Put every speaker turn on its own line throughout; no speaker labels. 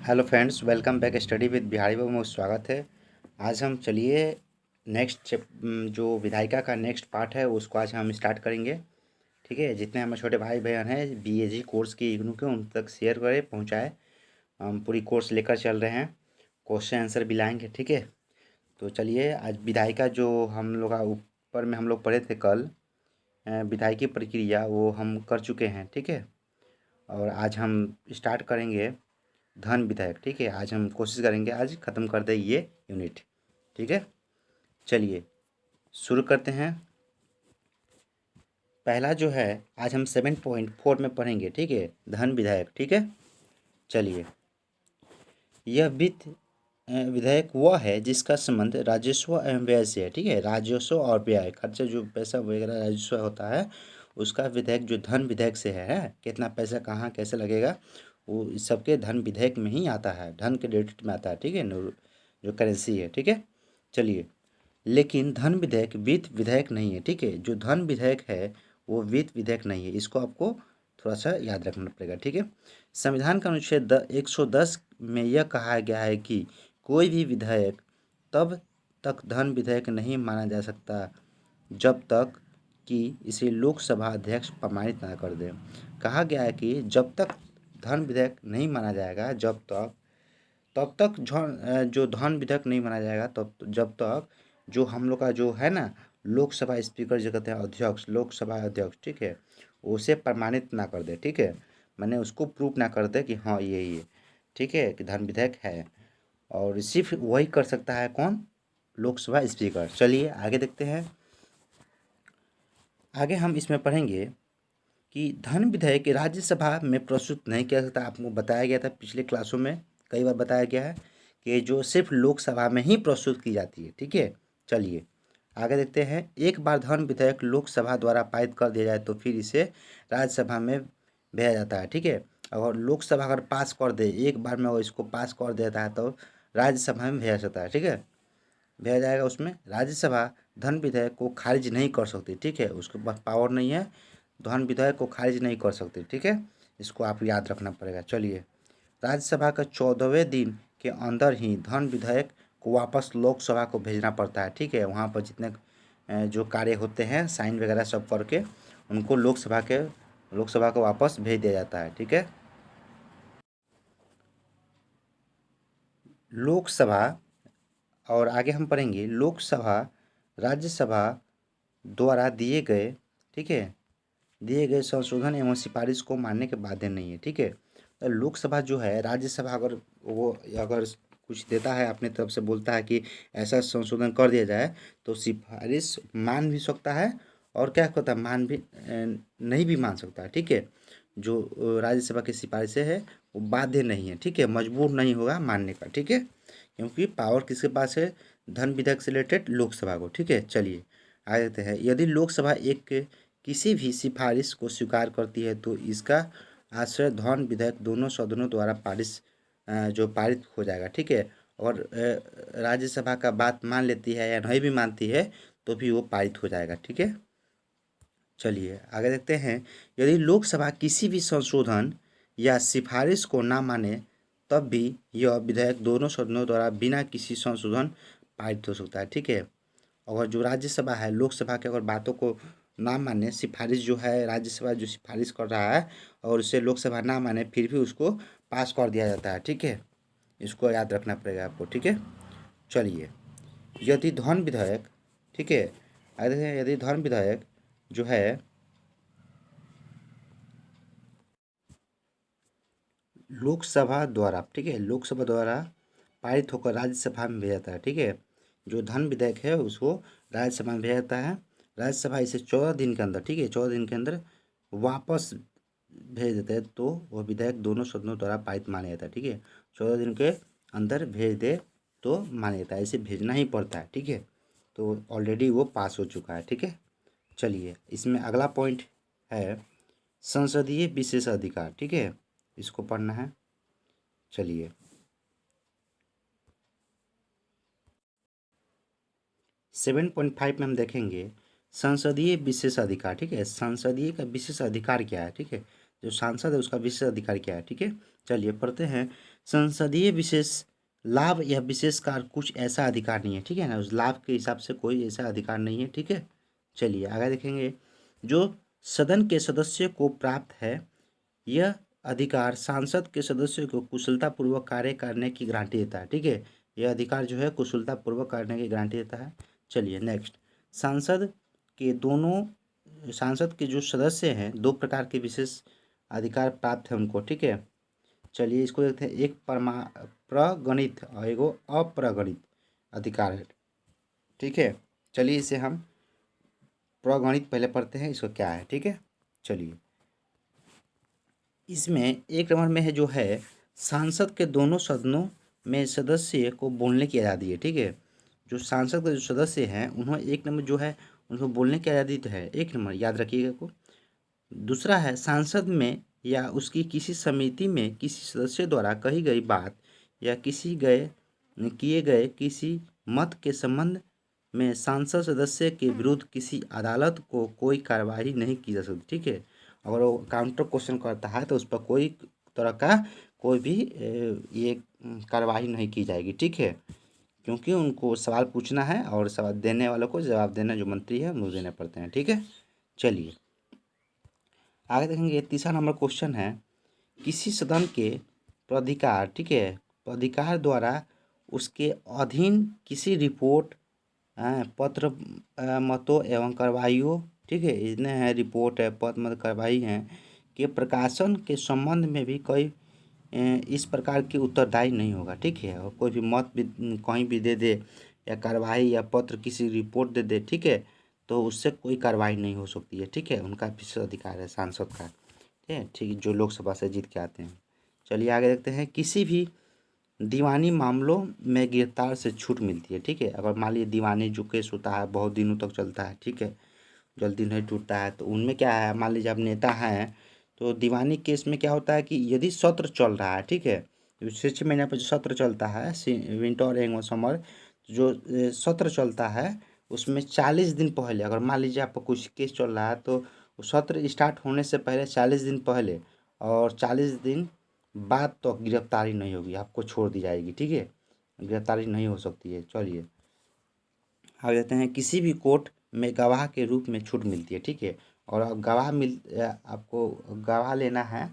Hello friends, welcome back study with Bihari Babu में स्वागत है। आज हम चलिए जो विधायिका का नेक्स्ट पार्ट है उसको आज हम स्टार्ट करेंगे। ठीक है, जितने हमारे छोटे भाई बहन हैं बीएजी कोर्स की इग्नू के उन तक शेयर करें पहुंचाए। हम पूरी कोर्स लेकर चल रहे हैं, क्वेश्चन आंसर भी लाएंगे। ठीक है, तो चलिए आज विधायिका जो हम लोग ऊपर में हम लोग पढ़े थे कल, विधायिकी प्रक्रिया वो हम कर चुके हैं। ठीक है, और आज हम स्टार्ट करेंगे धन विधायक। ठीक है, आज हम कोशिश करेंगे आज ख़त्म कर दे ये यूनिट। ठीक है, चलिए शुरू करते हैं। पहला जो है आज हम 7.4 में पढ़ेंगे। ठीक है, धन विधायक। ठीक है, चलिए यह वित्त विधायक वह है जिसका संबंध राजस्व एवं व्यय से है। ठीक है, राजस्व और व्यय खर्चे जो पैसा वगैरह राजस्व होता है उसका विधायक जो धन विधायक से है, कितना पैसा कहाँ कैसे लगेगा वो इस सबके धन विधेयक में ही आता है, धन के डेबिट में आता है। ठीक है, जो करेंसी है। ठीक है, चलिए लेकिन धन विधेयक वित्त विधेयक नहीं है। ठीक है, जो धन विधेयक है वो वित्त विधेयक नहीं है, इसको आपको थोड़ा सा याद रखना पड़ेगा। ठीक है, संविधान का अनुच्छेद 110 में यह कहा गया है कि कोई भी विधेयक तब तक धन विधेयक नहीं माना जा सकता जब तक कि इसे लोकसभा अध्यक्ष प्रमाणित ना कर दे। कहा गया है कि जब तक धन विधेयक नहीं माना जाएगा तब तक जो धन विधेयक नहीं माना जाएगा तब जब तक जो हम लोग का जो है ना लोकसभा स्पीकर जो कहते हैं अध्यक्ष, लोकसभा अध्यक्ष। ठीक है, उसे प्रमाणित ना कर दे। ठीक है, मैंने उसको प्रूव ना कर दे कि हाँ ये ठीक है कि धन विधेयक है, और सिर्फ वही कर सकता है कौन, लोकसभा स्पीकर। चलिए आगे देखते हैं। आगे हम इसमें पढ़ेंगे कि धन विधेयक राज्यसभा में प्रस्तुत नहीं किया सकता। आपको बताया गया था पिछले क्लासों में, कई बार बताया गया है कि जो सिर्फ लोकसभा में ही प्रस्तुत की जाती है। ठीक है, चलिए आगे देखते हैं। एक बार धन विधेयक लोकसभा द्वारा पारित कर दिया जाए तो फिर इसे राज्यसभा में भेजा जाता है। ठीक है, अगर लोकसभा अगर पास कर दे, एक बार में वो इसको पास कर देता है तो राज्यसभा में भेजा जाता है। ठीक है, भेजा जाएगा उसमें। राज्यसभा धन विधेयक को खारिज नहीं कर सकती। ठीक है, उसके पास पावर नहीं है, धन विधेयक को खारिज नहीं कर सकती। ठीक है, इसको आप याद रखना पड़ेगा। चलिए राज्यसभा का 14वें दिन के अंदर ही धन विधेयक को वापस लोकसभा को भेजना पड़ता है। ठीक है, वहाँ पर जितने जो कार्य होते हैं साइन वगैरह सब करके उनको लोकसभा को वापस भेज दिया जाता है। ठीक है, लोकसभा और आगे हम पढ़ेंगे लोकसभा राज्यसभा द्वारा दिए गए, ठीक है, दिए गए संशोधन एवं सिफारिश को मानने के बाध्य नहीं है। ठीक है, तो लोकसभा जो है, राज्यसभा अगर कुछ देता है अपनी तरफ से, बोलता है कि ऐसा संशोधन कर दिया जाए तो सिफारिश मान भी सकता है और क्या होता है मान भी नहीं भी मान सकता है। ठीक है, जो राज्यसभा की सिफारिशें है वो बाध्य नहीं है। ठीक है, मजबूर नहीं होगा मानने का। ठीक है, क्योंकि पावर किसके पास है, धन विधेयक से रिलेटेड लोकसभा को। ठीक है, चलिए आगे देखते हैं। यदि लोकसभा एक किसी भी सिफारिश को स्वीकार करती है तो इसका आश्रय धन विधेयक दोनों सदनों द्वारा पारित हो जाएगा। ठीक है, और राज्यसभा का बात मान लेती है या नहीं भी मानती है तो भी वो पारित हो जाएगा। ठीक है, चलिए आगे देखते हैं। यदि लोकसभा किसी भी संशोधन या सिफारिश को ना माने तब भी यह विधेयक दोनों सदनों द्वारा बिना किसी संशोधन पारित हो सकता है। ठीक है, और जो राज्यसभा है लोकसभा के अगर बातों को ना माने, सिफारिश जो है राज्यसभा जो सिफारिश कर रहा है और उसे लोकसभा ना माने फिर भी उसको पास कर दिया जाता है। ठीक है, इसको याद रखना पड़ेगा आपको। ठीक है, चलिए यदि धन विधेयक, ठीक है, यदि धन विधेयक जो है लोकसभा द्वारा, ठीक है, लोकसभा द्वारा पारित होकर राज्यसभा में भेजा जाता है। ठीक है, जो धन विधेयक है उसको राज्यसभा में भेजा जाता है। राज्यसभा इसे 14 दिन के अंदर, ठीक है, 14 दिन के अंदर वापस भेज देते हैं तो वह विधेयक दोनों सदनों द्वारा पारित माना जाता है। ठीक है, 14 दिन के अंदर भेज दे तो माना जाता है, इसे भेजना ही पड़ता है। ठीक है, तो ऑलरेडी वो पास हो चुका है। ठीक है, चलिए इसमें अगला पॉइंट है संसदीय विशेष अधिकार। ठीक है, इसको पढ़ना है। चलिए 7.5 में हम देखेंगे संसदीय विशेष अधिकार। ठीक है, संसदीय का विशेष अधिकार क्या है। ठीक है, जो सांसद है उसका विशेष अधिकार क्या है, ठीक है। चलिए पढ़ते हैं। संसदीय विशेष लाभ या विशेष कार्य कुछ ऐसा अधिकार नहीं है, ठीक है ना, उस लाभ के हिसाब से कोई ऐसा अधिकार नहीं है, ठीक है। चलिए आगे देखेंगे। जो सदन के सदस्य को प्राप्त है, यह अधिकार सांसद के सदस्यों को कुशलतापूर्वक कार्य करने की गारंटी देता है, ठीक है। यह अधिकार जो है कुशलतापूर्वक करने की गारंटी देता है। चलिए नेक्स्ट। सांसद के सांसद के जो सदस्य हैं, दो प्रकार के विशेष अधिकार प्राप्त है उनको, ठीक है। चलिए इसको देखते हैं। एक प्रगणित और एगो अप्रगणित अधिकार है, ठीक है। चलिए इसे हम प्रगणित पहले पढ़ते हैं, इसको क्या है, ठीक है। चलिए इसमें एक नंबर में है जो है, सांसद के दोनों सदनों में सदस्य को बोलने की आज़ादी है, ठीक है। जो सांसद के जो सदस्य हैं उन्होंने एक नंबर जो है उनको बोलने की आज़ादी तो है, एक नंबर याद रखिएगा को। दूसरा है, सांसद में या उसकी किसी समिति में किसी सदस्य द्वारा कही गई बात या किए गए किसी मत के संबंध में सांसद सदस्य के विरुद्ध किसी अदालत को कोई कार्रवाई नहीं की जा सकती, ठीक है। अगर वो काउंटर क्वेश्चन करता है तो उस पर कोई तरह का कोई भी ये कार्रवाई नहीं की जाएगी, ठीक है। क्योंकि उनको सवाल पूछना है और सवाल देने वालों को जवाब देना, जो मंत्री है उनको देने पड़ते हैं, ठीक है। चलिए आगे देखेंगे। तीसरा नंबर क्वेश्चन है, किसी सदन के प्राधिकार, ठीक है, प्राधिकार द्वारा उसके अधीन किसी रिपोर्ट, पत्र, मतों एवं कार्रवाइयों, ठीक है, इतने हैं, रिपोर्ट है, पत्र, मत, कार्रवाई हैं, के प्रकाशन के संबंध में भी कोई इस प्रकार की उत्तरदायी नहीं होगा, ठीक है। और कोई भी मत भी कहीं भी दे दे या कार्रवाई या पत्र किसी रिपोर्ट दे दे, ठीक है, तो उससे कोई कार्रवाई नहीं हो सकती है, ठीक है। उनका विशेष अधिकार है सांसद का, ठीक है, ठीक है, जो लोकसभा से जीत के आते हैं। चलिए आगे देखते हैं। किसी भी दीवानी मामलों में गिरफ्तार से छूट मिलती है, ठीक है। अगर मान लीजिए दीवानी जो केस होता है बहुत दिनों तक चलता है, ठीक है, जल्दी नहीं टूटता है, तो उनमें क्या है, मान लीजिए आप नेता हैं तो दीवानी केस में क्या होता है कि यदि सत्र चल रहा है, ठीक है, तो 6 महीने पर जो सत्र चलता है, विंटर एवं समर, जो सत्र चलता है उसमें 40 दिन पहले, अगर मान लीजिए आपका कुछ केस चल रहा है तो सत्र स्टार्ट होने से पहले 40 दिन पहले और 40 दिन बाद तो गिरफ्तारी नहीं होगी, आपको छोड़ दी जाएगी, ठीक है, गिरफ्तारी नहीं हो सकती है। चलिए आगे जाते हैं। किसी भी कोर्ट में गवाह के रूप में छूट मिलती है, ठीक है। और आपको गवाह लेना है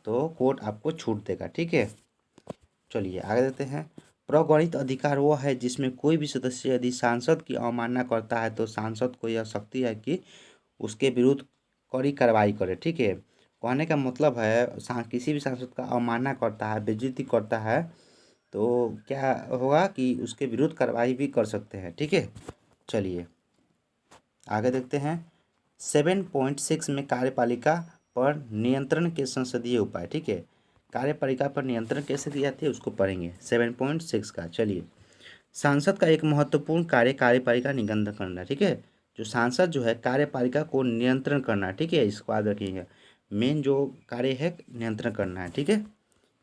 तो कोर्ट आपको छूट देगा, ठीक है। चलिए आगे देते हैं। प्रगणित अधिकार वो है जिसमें कोई भी सदस्य यदि सांसद की अवमानना करता है तो सांसद को यह शक्ति है कि उसके विरुद्ध कड़ी कार्रवाई करे, ठीक है। कहने का मतलब है किसी भी सांसद का अवमानना करता है, बेइज्जती करता है, तो क्या होगा कि उसके विरुद्ध कार्रवाई भी कर सकते हैं, ठीक है। चलिए आगे देखते हैं। 7.6 में कार्यपालिका पर नियंत्रण के संसदीय उपाय, ठीक है। कार्यपालिका पर नियंत्रण कैसे दी जाती है उसको पढ़ेंगे 7.6 का। चलिए, सांसद का एक महत्वपूर्ण कार्य कार्यपालिका नियंत्रण करना, ठीक है। जो सांसद जो है कार्यपालिका को नियंत्रण करना, ठीक है, इसको याद रखिएगा। मेन जो कार्य है नियंत्रण करना है, ठीक है।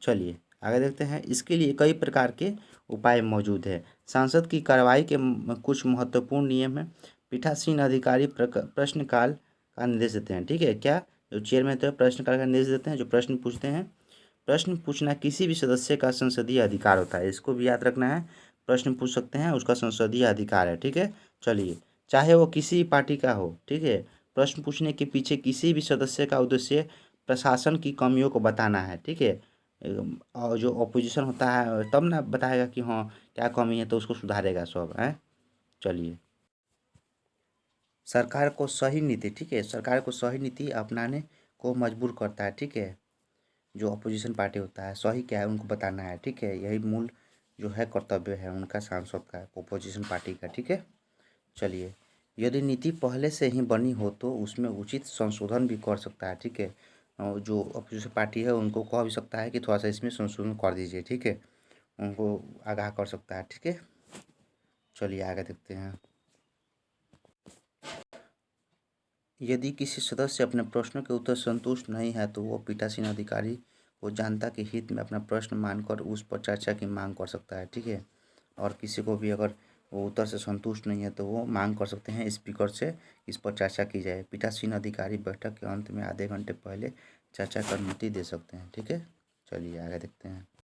चलिए आगे देखते हैं। इसके लिए कई प्रकार के उपाय मौजूद है। सांसद की कार्रवाई के कुछ महत्वपूर्ण नियम हैं। पीठासीन अधिकारी प्रश्नकाल का निर्देश देते हैं, ठीक है। क्या जो चेयरमैन तो प्रश्नकाल का निर्देश देते हैं, जो प्रश्न पूछते हैं। प्रश्न पूछना किसी भी सदस्य का संसदीय अधिकार होता है, इसको भी याद रखना है। प्रश्न पूछ सकते हैं, उसका संसदीय अधिकार है, ठीक है। चलिए, चाहे वो किसी भी पार्टी का हो, ठीक है, प्रश्न पूछने के पीछे किसी भी सदस्य का उद्देश्य प्रशासन की कमियों को बताना है, ठीक है। और जो ऑपोजिशन होता है तब ना बताएगा कि हाँ क्या कमी है, तो उसको सुधारेगा सब है। चलिए, सरकार को सही नीति, ठीक है, सरकार को सही नीति अपनाने को मजबूर करता है, ठीक है। जो अपोजिशन पार्टी होता है सही क्या है उनको बताना है, ठीक है, यही मूल जो है कर्तव्य है उनका सांसद का, अपोजिशन पार्टी का, ठीक है। चलिए, यदि नीति पहले से ही बनी हो तो उसमें उचित संशोधन भी कर सकता है, ठीक है। और जो अपोजिशन पार्टी है उनको कह भी सकता है कि थोड़ा सा इसमें संशोधन कर दीजिए, ठीक है, उनको आगाह कर सकता है, ठीक है। चलिए आगे देखते हैं। यदि किसी सदस्य अपने प्रश्नों के उत्तर संतुष्ट नहीं है तो वो पीठासीन अधिकारी को जनता के हित में अपना प्रश्न मानकर उस पर चर्चा की मांग कर सकता है, ठीक है। और किसी को भी अगर वो उत्तर से संतुष्ट नहीं है तो वो मांग कर सकते हैं स्पीकर से इस पर चर्चा की जाए। पीठासीन अधिकारी बैठक के अंत में आधे घंटे पहले चर्चा की अनुमति दे सकते हैं। ठीक है, चलिए आगे देखते हैं।